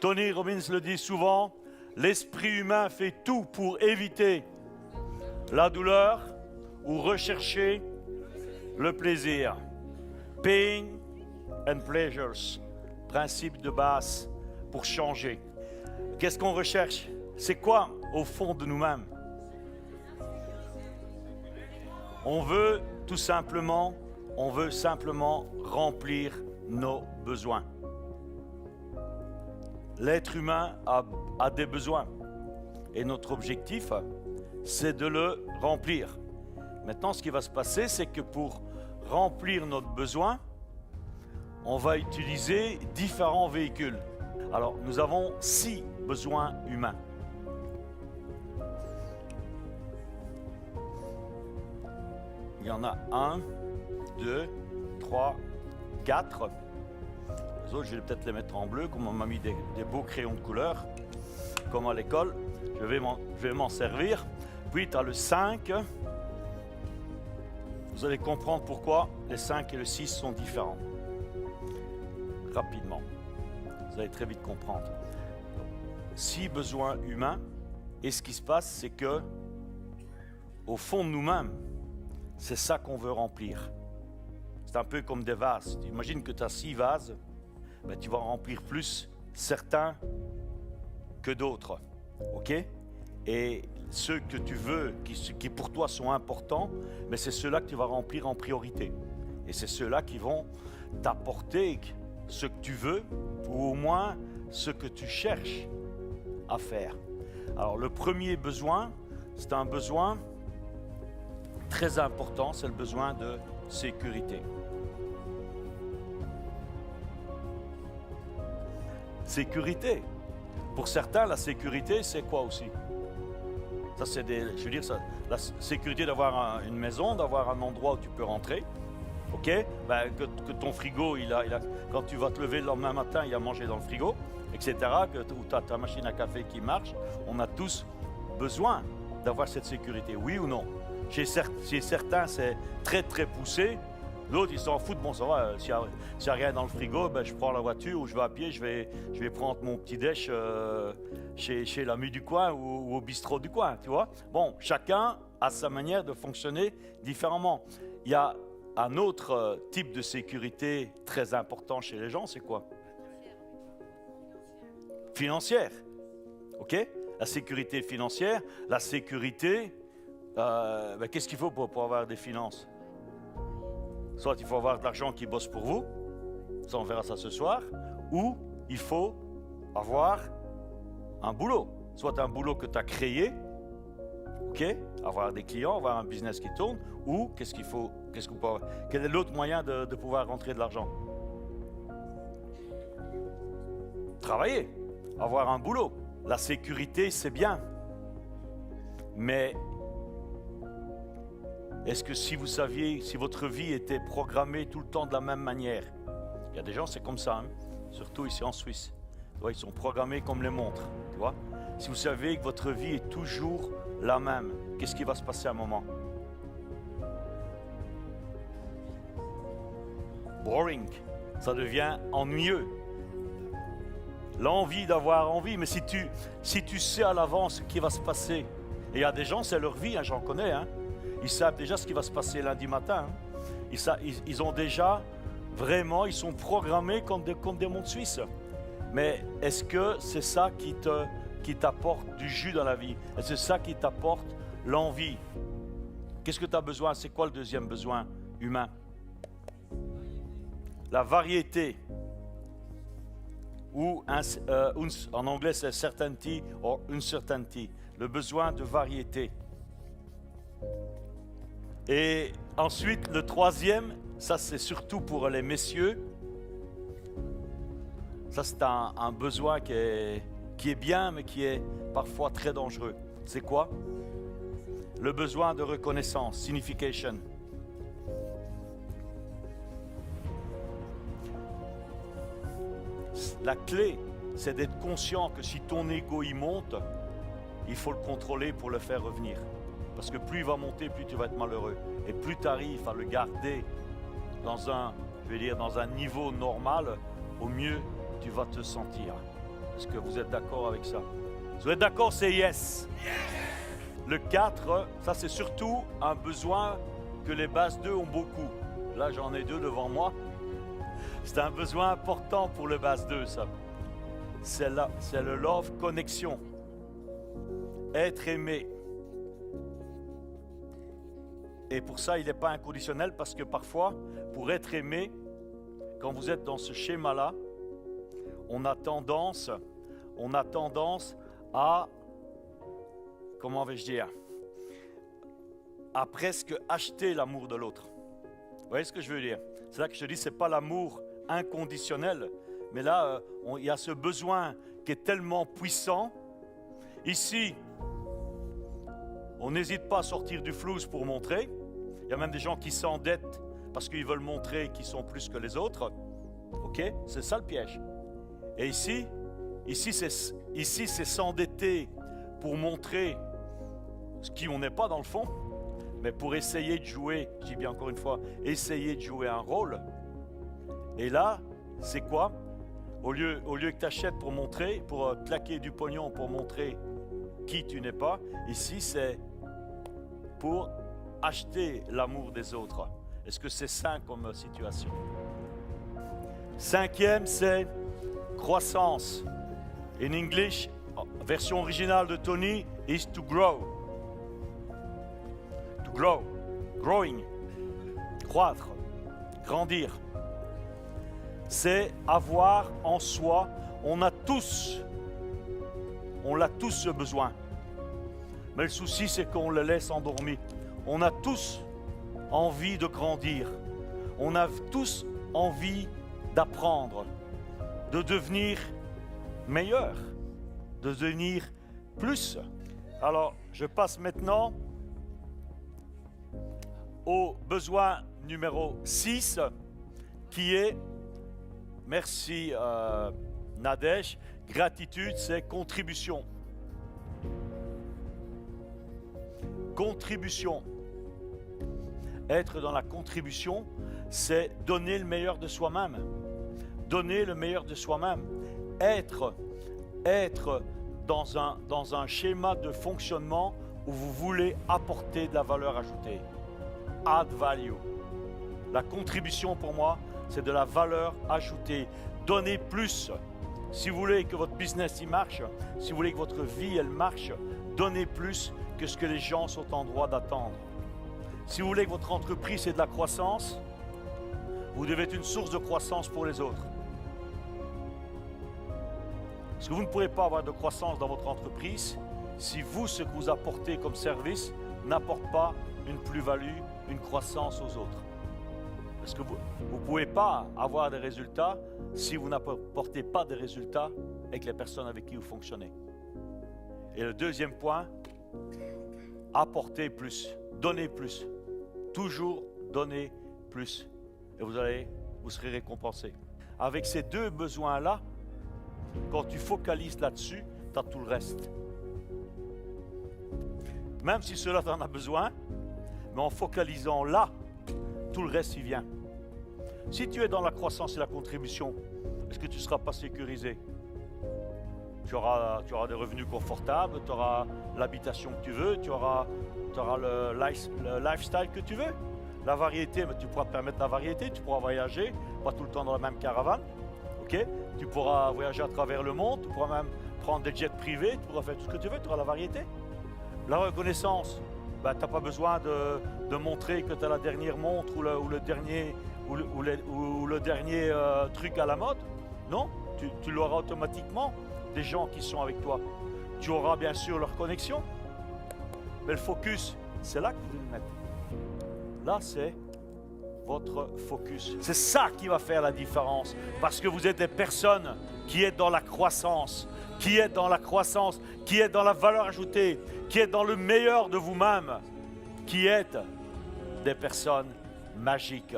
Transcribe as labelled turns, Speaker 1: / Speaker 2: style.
Speaker 1: Tony Robbins le dit souvent, l'esprit humain fait tout pour éviter la douleur ou rechercher le plaisir. Pain and pleasures, principe de base pour changer. Qu'est-ce qu'on recherche? C'est quoi au fond de nous-mêmes? On veut simplement remplir nos besoins. L'être humain a des besoins et notre objectif, c'est de le remplir. Maintenant, ce qui va se passer, c'est que pour remplir notre besoin, on va utiliser différents véhicules. Alors, nous avons 6 besoins humains. Il y en a 1, 2, 3, 4. Les autres, je vais peut-être les mettre en bleu, comme on m'a mis des beaux crayons de couleur, comme à l'école. Je vais m'en servir. Puis, tu as le 5. Vous allez comprendre pourquoi les 5 et le 6 sont différents. Rapidement. Vous allez très vite comprendre. 6 besoins humains. Et ce qui se passe, c'est que, au fond de nous-mêmes, c'est ça qu'on veut remplir. C'est un peu comme des vases. Imagine que tu as 6 vases, ben tu vas remplir plus certains que d'autres. OK? Et ceux que tu veux, qui pour toi sont importants, mais c'est ceux-là que tu vas remplir en priorité. Et c'est ceux-là qui vont t'apporter ce que tu veux, ou au moins ce que tu cherches à faire. Alors le premier besoin, c'est un besoin très important, c'est le besoin de sécurité. Sécurité. Pour certains, la sécurité, c'est quoi aussi? Ça, c'est je veux dire, ça, la sécurité d'avoir une maison, d'avoir un endroit où tu peux rentrer. OK? Ben, que ton frigo, quand tu vas te lever le lendemain matin, il y a mangé dans le frigo, etc. Ou tu as ta machine à café qui marche. On a tous besoin d'avoir cette sécurité, oui ou non? Chez certains, c'est très très poussé. D'autres, ils s'en foutent. Bon, ça va, s'il n'y a rien dans le frigo, ben, je prends la voiture ou je vais à pied, je vais prendre mon petit déj chez l'ami du coin ou au bistrot du coin, tu vois. Bon, chacun a sa manière de fonctionner différemment. Il y a un autre type de sécurité très important chez les gens, c'est quoi? Financière. OK? La sécurité financière, la sécurité... ben, qu'est-ce qu'il faut pour avoir des finances? Soit il faut avoir de l'argent qui bosse pour vous, ça on verra ça ce soir, ou il faut avoir un boulot. Soit un boulot que tu as créé, ok, avoir des clients, avoir un business qui tourne, ou qu'est-ce qu'il faut, quel est l'autre moyen de pouvoir rentrer de l'argent? Travailler, avoir un boulot. La sécurité, c'est bien, mais est-ce que si vous saviez, si votre vie était programmée tout le temps de la même manière? Il y a des gens, c'est comme ça, hein? Surtout ici en Suisse. Tu vois, ils sont programmés comme les montres. Tu vois? Si vous savez que votre vie est toujours la même, qu'est-ce qui va se passer à un moment? Boring. Ça devient ennuyeux. L'envie d'avoir envie, mais si tu sais à l'avance ce qui va se passer, et il y a des gens, c'est leur vie, hein, j'en connais, hein? Ils savent déjà ce qui va se passer lundi matin. Hein. Ils ont déjà, vraiment, ils sont programmés comme des montres suisses. Mais est-ce que c'est ça qui t'apporte du jus dans la vie? Est-ce que c'est ça qui t'apporte l'envie? Qu'est-ce que tu as besoin? C'est quoi le deuxième besoin humain? La variété. Ou en anglais, c'est certainty or uncertainty. Le besoin de variété. Et ensuite, le troisième, ça c'est surtout pour les messieurs. Ça c'est un besoin qui est bien, mais qui est parfois très dangereux. C'est quoi? Le besoin de reconnaissance, signification. La clé, c'est d'être conscient que si ton ego y monte, il faut le contrôler pour le faire revenir. Parce que plus il va monter, plus tu vas être malheureux. Et plus tu arrives à le garder dans un niveau normal, au mieux tu vas te sentir. Est-ce que vous êtes d'accord avec ça? Si vous êtes d'accord, c'est yes. Le 4, ça c'est surtout un besoin que les bases 2 ont beaucoup. Là, j'en ai 2 devant moi. C'est un besoin important pour le base 2, ça. C'est le love connexion. Être aimé. Et pour ça, il n'est pas inconditionnel parce que parfois, pour être aimé, quand vous êtes dans ce schéma-là, on a tendance à, comment vais-je dire, à presque acheter l'amour de l'autre. Vous voyez ce que je veux dire? C'est là que je te dis, ce n'est pas l'amour inconditionnel, mais là, il y a ce besoin qui est tellement puissant. Ici, on n'hésite pas à sortir du flouze pour montrer. Il y a même des gens qui s'endettent parce qu'ils veulent montrer qu'ils sont plus que les autres. Ok? C'est ça le piège. Et ici c'est s'endetter pour montrer ce qui on n'est pas dans le fond, mais pour essayer de jouer, je dis bien encore une fois, essayer de jouer un rôle. Et là, c'est quoi? Au lieu que tu achètes pour montrer, pour claquer du pognon pour montrer qui tu n'es pas, ici c'est pour acheter l'amour des autres. Est-ce que c'est sain comme situation? 5e, c'est croissance. In English, version originale de Tony, is to grow. To grow. Growing. Croître. Grandir. C'est avoir en soi, on l'a tous ce besoin. Mais le souci, c'est qu'on le laisse endormi. On a tous envie de grandir. On a tous envie d'apprendre, de devenir meilleur, de devenir plus. Alors, je passe maintenant au besoin numéro 6, qui est, merci Nadège, gratitude, c'est contribution. Contribution. Être dans la contribution, c'est donner le meilleur de soi-même. Donner le meilleur de soi-même. Être dans un schéma de fonctionnement où vous voulez apporter de la valeur ajoutée. Add value. La contribution pour moi, c'est de la valeur ajoutée. Donnez plus. Si vous voulez que votre business y marche, si vous voulez que votre vie elle marche, donnez plus que ce que les gens sont en droit d'attendre. Si vous voulez que votre entreprise ait de la croissance, vous devez être une source de croissance pour les autres. Parce que vous ne pourrez pas avoir de croissance dans votre entreprise si vous, ce que vous apportez comme service, n'apporte pas une plus-value, une croissance aux autres. Parce que vous ne pouvez pas avoir des résultats si vous n'apportez pas de résultats avec les personnes avec qui vous fonctionnez. Et le deuxième point, apporter plus, donner plus. Toujours donner plus. Et vous serez récompensé. Avec ces deux besoins-là, quand tu focalises là-dessus, tu as tout le reste. Même si cela t'en a besoin, mais en focalisant là, tout le reste y vient. Si tu es dans la croissance et la contribution, est-ce que tu ne seras pas sécurisé? Tu auras des revenus confortables, tu auras l'habitation que tu veux, tu auras le lifestyle que tu veux. La variété, mais tu pourras te permettre la variété, tu pourras voyager, pas tout le temps dans la même caravane. Okay? Tu pourras voyager à travers le monde, tu pourras même prendre des jets privés, tu pourras faire tout ce que tu veux, tu auras la variété. La reconnaissance, tu n'as pas besoin de montrer que tu as la dernière montre ou le dernier truc à la mode. Non, tu l'auras automatiquement des gens qui sont avec toi. Tu auras bien sûr leur connexion, mais le focus, c'est là que vous devez le mettre. Là, c'est votre focus. C'est ça qui va faire la différence, parce que vous êtes des personnes qui êtes dans la croissance, qui êtes dans la valeur ajoutée, qui êtes dans le meilleur de vous-même, qui êtes des personnes magiques.